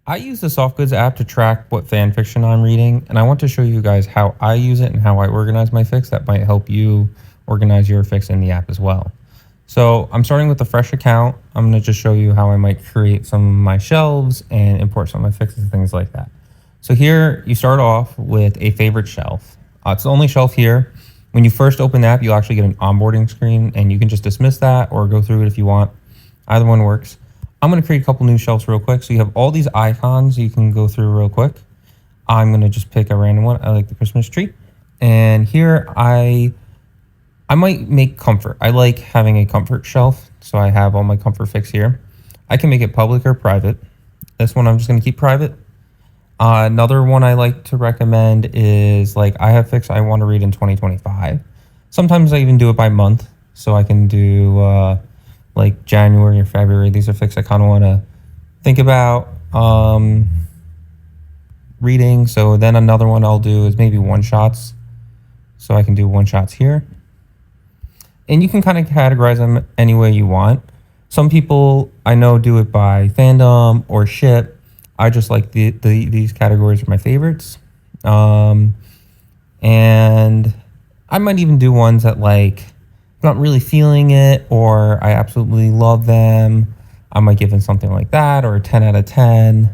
I use the Softgoods app to track what fan fiction I'm reading, and I want to show you guys how I use it and how I organize my fics that might help you organize your fics in the app as well. So I'm starting with a fresh account. I'm going to just show you how I might create some of my shelves and import some of my fics and things like that. So here you start off with a favorite shelf. It's the only shelf here. When you first open the app, you'll actually get an onboarding screen, and you can just dismiss that or go through it if you want. Either one works. I'm going to create a couple new shelves real quick. So you have all these icons you can go through real quick. I'm going to just pick a random one. I like the Christmas tree. And here I might make comfort. I like having a comfort shelf. So I have all my comfort fics here. I can make it public or private. This one I'm just going to keep private. Another one I like to recommend is like I have fics I want to read in 2025. Sometimes I even do it by month. So I can do like January or February. These are fics I kind of want to think about reading. So then another one I'll do is maybe one shots. So I can do one shots here. And you can kind of categorize them any way you want. Some people I know do it by fandom or ship. I just like these categories are my favorites. And I might even do ones that like not really feeling it or I absolutely love them. I might give it something like that or a 10 out of 10.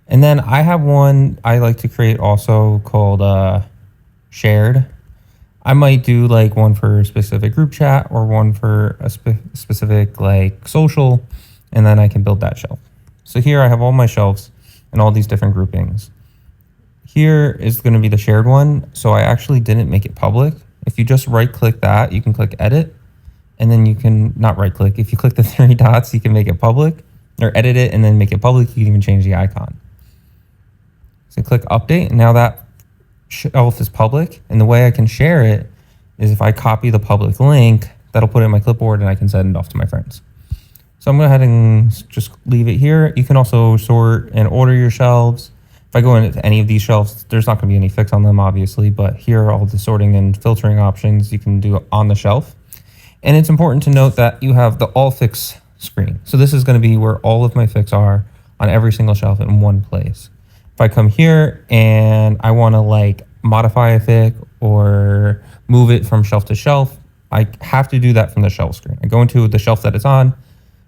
And then I have one I like to create also called shared. I might do like one for a specific group chat or one for a specific like social, and then I can build that shelf. So here I have all my shelves and all these different groupings. Here is going to be the shared one. So I actually didn't make it public. If you just right click that, you can click edit, and then you can not right click. If you click the three dots, you can make it public or edit it and then make it public. You can even change the icon. So click update. And now that shelf is public, and the way I can share it is if I copy the public link, that'll put it in my clipboard and I can send it off to my friends. So I'm going to go ahead and just leave it here. You can also sort and order your shelves. If I go into any of these shelves, there's not going to be any fics on them, obviously, but here are all the sorting and filtering options you can do on the shelf. And it's important to note that you have the all fics screen. So this is going to be where all of my fics are on every single shelf in one place. If I come here and I want to like modify a fic or move it from shelf to shelf, I have to do that from the shelf screen. I go into the shelf that it's on,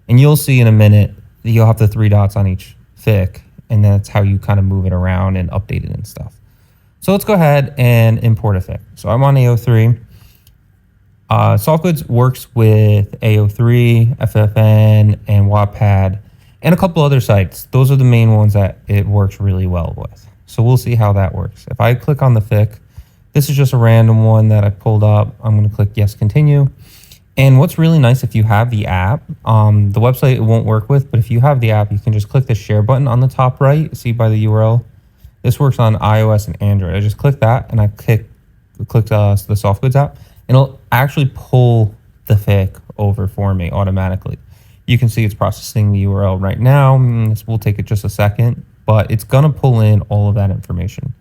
and you'll see in a minute that you'll have the three dots on each fic, and that's how you kind of move it around and update it and stuff. So let's go ahead and import a fic. So I'm on AO3. Softgoods works with AO3, FFN, and Wattpad, and a couple other sites. Those are the main ones that it works really well with. So we'll see how that works. If I click on the fic, this is just a random one that I pulled up. I'm going to click yes, continue. And what's really nice, if you have the app, the website it won't work with, but if you have the app, you can just click the share button on the top right, see by the URL. This works on iOS and Android. I just click that and I click the Softgoods app, and it'll actually pull the fic over for me automatically. You can see it's processing the URL right now. This will take it just a second, but it's going to pull in all of that information.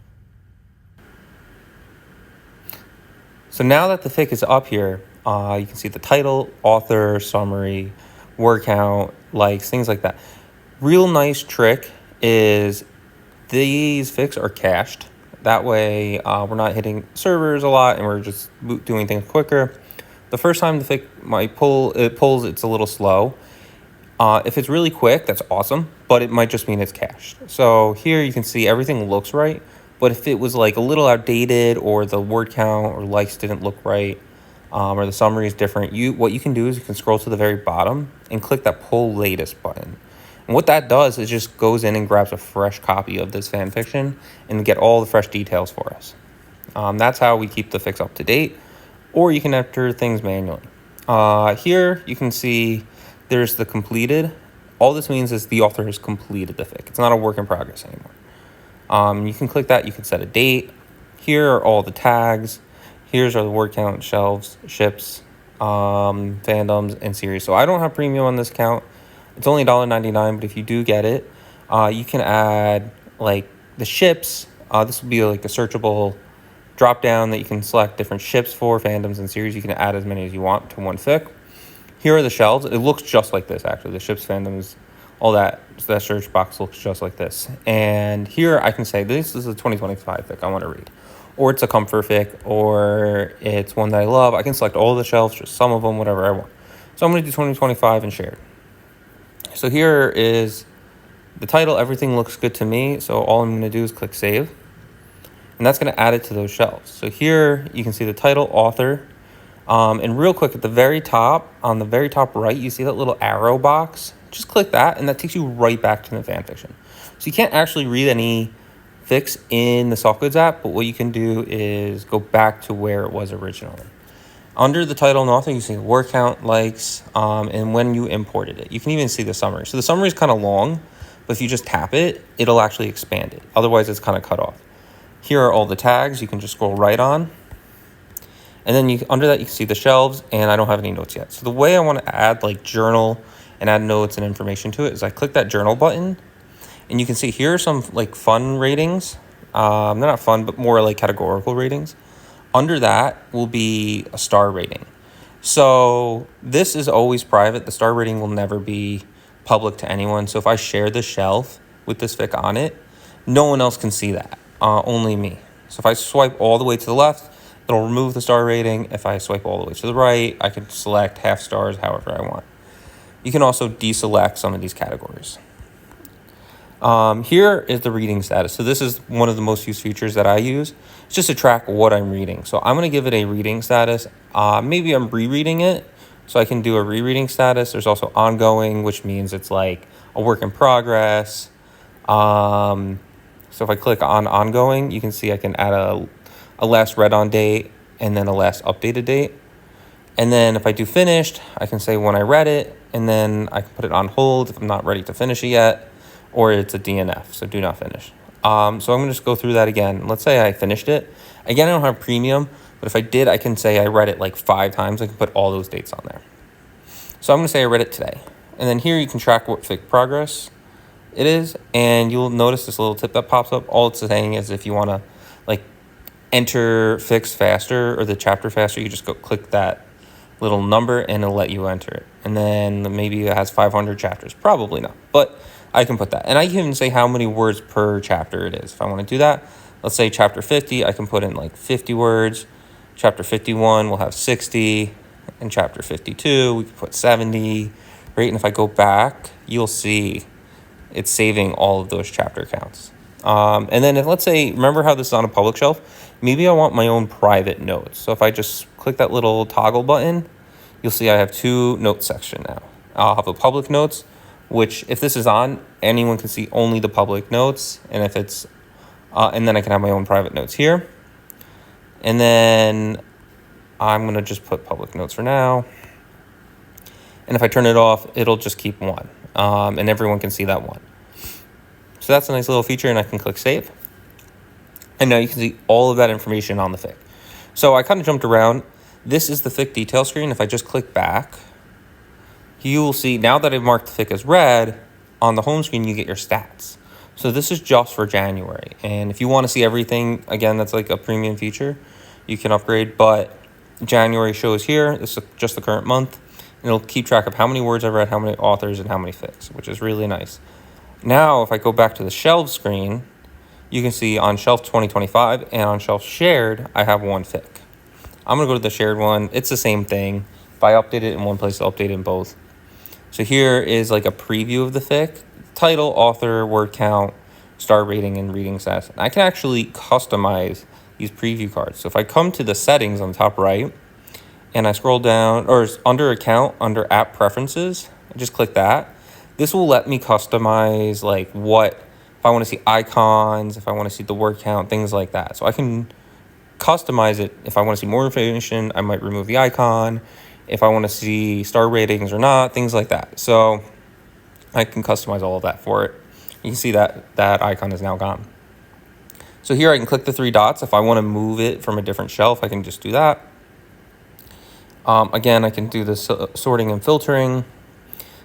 So now that the fic is up here, you can see the title, author, summary, word count, likes, things like that. Real nice trick is these fics are cached. That way we're not hitting servers a lot and we're just doing things quicker. The first time the fic might pulls, it's a little slow. If it's really quick, that's awesome, but it might just mean it's cached. So here you can see everything looks right, but if it was like a little outdated or the word count or likes didn't look right, or the summary is different, what you can do is you can scroll to the very bottom and click that pull latest button. And what that does is just goes in and grabs a fresh copy of this fan fiction and get all the fresh details for us. That's how we keep the fics up to date, or you can enter things manually. Here you can see there's the completed. All this means is the author has completed the fic. It's not a work in progress anymore. You can click that. You can set a date. Here are all the tags. Here's our word count, shelves, ships, fandoms, and series. So I don't have premium on this account. It's only $1.99, but if you do get it, you can add like the ships. This will be like a searchable drop down that you can select different ships for, fandoms, and series. You can add as many as you want to one fic. Here are the shelves. It looks just like this, actually. The ships, fandoms, all that. So that search box looks just like this. And here I can say, this is a 2025 fic I want to read. Or it's a comfort fic, or it's one that I love. I can select all the shelves, just some of them, whatever I want. So I'm going to do 2025 and shared. So here is the title, Everything Looks Good to Me. So all I'm going to do is click save. And that's going to add it to those shelves. So here you can see the title, author. And real quick at the very top, on the very top right, you see that little arrow box. Just click that, and that takes you right back to the fan fiction. So you can't actually read any fics in the Softgoods app, but what you can do is go back to where it was originally. Under the title and author, you see word count, likes, and when you imported it. You can even see the summary. So the summary is kind of long, but if you just tap it, it'll actually expand it. Otherwise, it's kind of cut off. Here are all the tags. You can just scroll right on. And then under that, you can see the shelves, and I don't have any notes yet. So the way I want to add like journal and add notes and information to it is I click that journal button, and you can see here are some like fun ratings. They're not fun, but more like categorical ratings. Under that will be a star rating. So this is always private. The star rating will never be public to anyone. So if I share the shelf with this fic on it, no one else can see that, only me. So if I swipe all the way to the left, it'll remove the star rating. If I swipe all the way to the right, I can select half stars, however I want. You can also deselect some of these categories. Here is the reading status. So this is one of the most used features that I use. It's just to track what I'm reading. So I'm going to give it a reading status. Maybe I'm rereading it, so I can do a rereading status. There's also ongoing, which means it's like a work in progress. So if I click on ongoing, you can see I can add a last read on date and then a last updated date. And then if I do finished, I can say when I read it, and then I can put it on hold if I'm not ready to finish it yet, or it's a DNF, so do not finish. So I'm going to just go through that again. Let's say I finished it. Again, I don't have premium, but if I did, I can say I read it like 5 times. I can put all those dates on there. So I'm going to say I read it today. And then here you can track what fic progress it is, and you'll notice this little tip that pops up. All it's saying is if you want to like enter fics faster or the chapter faster, you just go click that little number and it'll let you enter it. And then maybe it has 500 chapters. Probably not, but I can put that. And I can even say how many words per chapter it is. If I want to do that, let's say chapter 50, I can put in like 50 words. Chapter 51 will have 60. And chapter 52, we can put 70. Right? And if I go back, you'll see it's saving all of those chapter counts. And then if, let's say, remember how this is on a public shelf? Maybe I want my own private notes. So if I just click that little toggle button, you'll see I have 2 notes section now. I'll have the public notes, which if this is on, anyone can see only the public notes. And if it's, and then I can have my own private notes here. And then I'm going to just put public notes for now. And if I turn it off, it'll just keep 1. And everyone can see that 1. So that's a nice little feature, and I can click save. And now you can see all of that information on the fic. So I kind of jumped around. This is the fic detail screen. If I just click back, you will see now that I've marked the fic as read, on the home screen you get your stats. So this is just for January. And if you want to see everything, again, that's like a premium feature, you can upgrade. But January shows here. This is just the current month. And it'll keep track of how many words I've read, how many authors, and how many fics, which is really nice. Now, if I go back to the shelf screen, you can see on shelf 2025 and on shelf shared, I have 1 fic. I'm going to go to the shared one. It's the same thing. If I update it in one place, I'll update it in both. So here is like a preview of the fic. Title, author, word count, star rating, and reading status. And I can actually customize these preview cards. So if I come to the settings on the top right, and I scroll down, or under account, under app preferences, I just click that. This will let me customize like what, if I want to see icons, if I want to see the word count, things like that. So I can customize it. If I want to see more information, I might remove the icon. If I want to see star ratings or not, things like that. So I can customize all of that for it. You can see that that icon is now gone. So here I can click the 3 dots. If I want to move it from a different shelf, I can just do that. Again, I can do the sorting and filtering.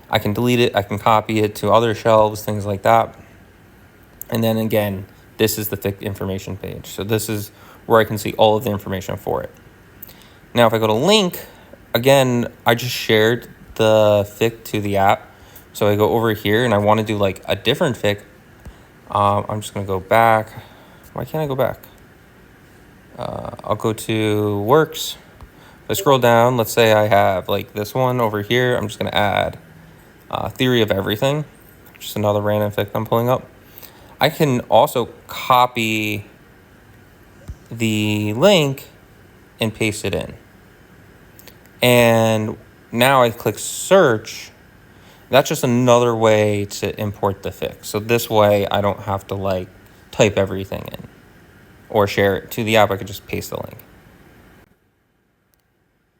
I can delete it. I can copy it to other shelves, things like that. And then again, this is the fic information page. So this is where I can see all of the information for it. Now, if I go to link, again, I just shared the fic to the app. So I go over here and I want to do like a different fic. I'm just going to go back. Why can't I go back? I'll go to works. If I scroll down, let's say I have like this one over here. I'm just going to add theory of everything. Just another random fic I'm pulling up. I can also copy the link and paste it in. And now I click search. That's just another way to import the fic. So this way I don't have to like type everything in or share it to the app. I could just paste the link.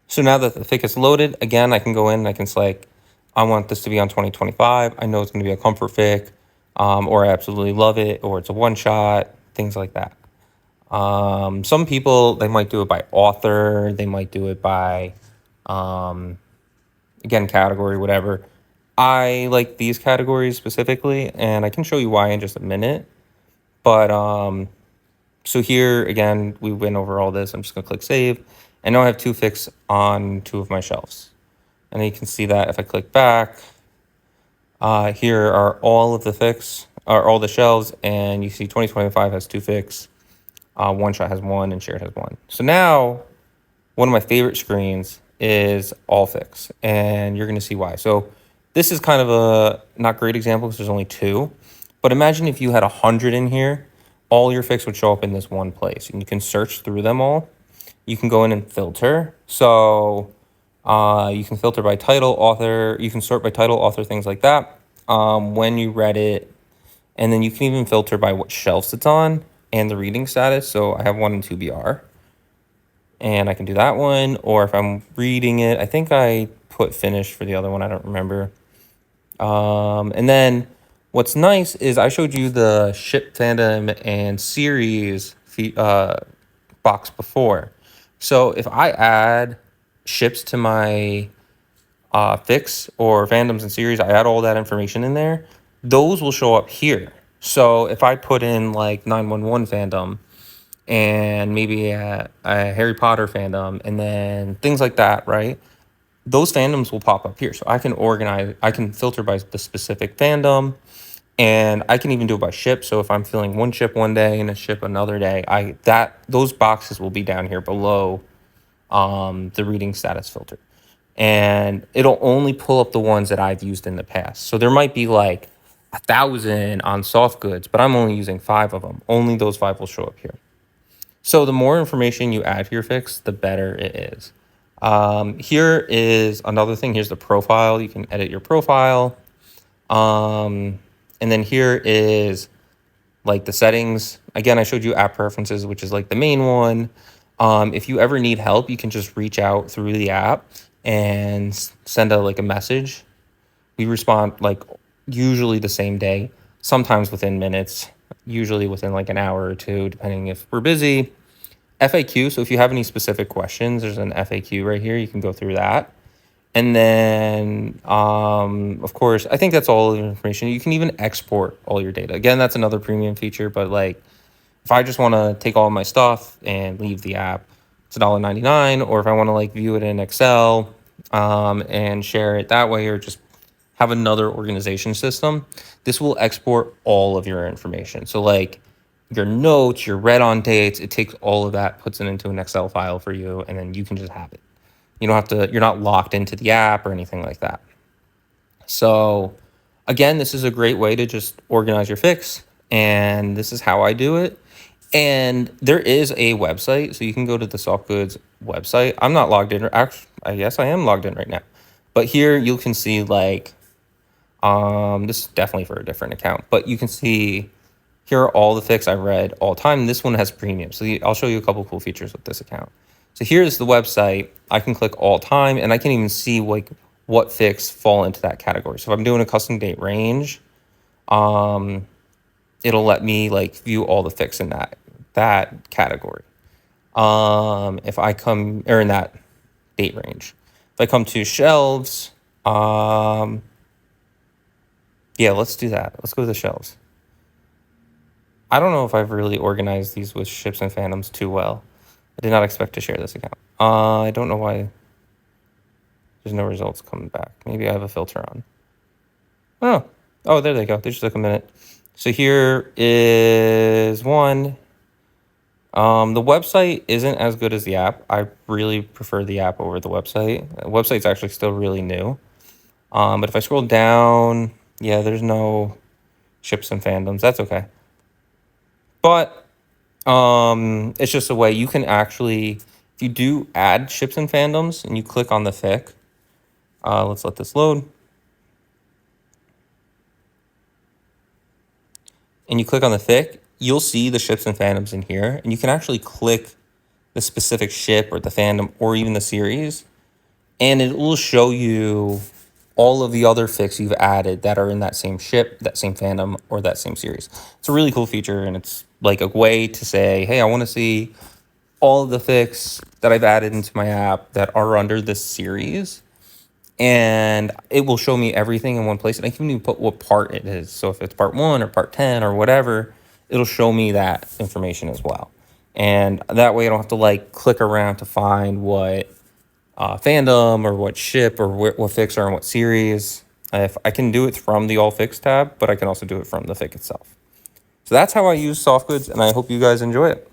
So now that the fic is loaded, again, I can go in and I can select, I want this to be on 2025. I know it's going to be a comfort fic, or I absolutely love it, or it's a one shot, things like that. Some people, they might do it by author. They might do it by, again, category, whatever. I like these categories specifically, and I can show you why in just a minute. But so here, again, we went over all this. I'm just going to click save. And now I have two fics on two of my shelves. And you can see that if I click back, here are all of the fics, or all the shelves, and you see 2025 has two fics, one shot has one, and shared has one. So now, one of my favorite screens is all fics, and you're going to see why. So this is kind of a not great example because there's only two, but imagine if you had 100 in here, all your fics would show up in this one place, and you can search through them all. You can go in and filter. So you can filter by title, author. You can sort by title, author, things like that. When you read it, and then you can even filter by what shelves it's on and the reading status. So I have one in 2BR, and I can do that one. Or if I'm reading it, I think I put finished for the other one. I don't remember. And then what's nice is I showed you the ship fandom and series box before. So if I add ships to my fics or fandoms and series, I add all that information in there, those will show up here. So if I put in like 911 fandom and maybe a Harry Potter fandom and then things like that, right? Those fandoms will pop up here. So I can organize, I can filter by the specific fandom, and I can even do it by ship. So if I'm feeling one ship one day and a ship another day, those boxes will be down here below the reading status filter. And it'll only pull up the ones that I've used in the past. So there might be like 1,000 on Softgoods, but I'm only using 5 of them. Only those 5 will show up here. So the more information you add to your fics, the better it is. Here is another thing. Here's the profile. You can edit your profile. And then here is like the settings. Again, I showed you app preferences, which is like the main one. If you ever need help, you can just reach out through the app and send a message. We respond like usually the same day, sometimes within minutes, usually within like an hour or two, depending if we're busy. FAQ. So if you have any specific questions, there's an FAQ right here. You can go through that. And then, of course, I think that's all the information. You can even export all your data. Again, that's another premium feature, but like if I just want to take all of my stuff and leave the app, it's $1.99. Or if I want to like view it in Excel and share it that way, or just have another organization system, this will export all of your information. So like your notes, your read on dates, it takes all of that, puts it into an Excel file for you, and then you can just have it. You don't have to, you're not locked into the app or anything like that. So again, this is a great way to just organize your fics, and this is how I do it. And there is a website, so you can go to the Softgoods website. I'm not logged in. Actually, I guess I am logged in right now. But here you can see like, this is definitely for a different account, but you can see here are all the fics I read all time. This one has premium. So I'll show you a couple cool features with this account. So here's the website. I can click all time, and I can even see like what fics fall into that category. So if I'm doing a custom date range, it'll let me like view all the fics in that category. If I come, or in that date range, if I come to shelves, yeah, let's do that. Let's go to the shelves. I don't know if I've really organized these with ships and fandoms too well. I did not expect to share this account. I don't know why there's no results coming back. Maybe I have a filter on. Oh, there they go. They just took a minute. So here is one. The website isn't as good as the app. I really prefer the app over the website. The website's actually still really new. But if I scroll down, yeah, there's no ships and fandoms. That's okay. But it's just a way you can actually, if you do add ships and fandoms and you click on the fic, let's let this load. And you click on the fic, you'll see the ships and fandoms in here, and you can actually click the specific ship or the fandom or even the series, and it will show you all of the other fics you've added that are in that same ship, that same fandom, or that same series. It's a really cool feature, and it's like a way to say, hey, I want to see all of the fics that I've added into my app that are under this series, and it will show me everything in one place, and I can even put what part it is. So if it's part 1 or part 10 or whatever, it'll show me that information as well. And that way I don't have to like click around to find what fandom or what ship or what fics are in what series. If I can do it from the all fics tab, but I can also do it from the fic itself. So that's how I use Softgoods, and I hope you guys enjoy it.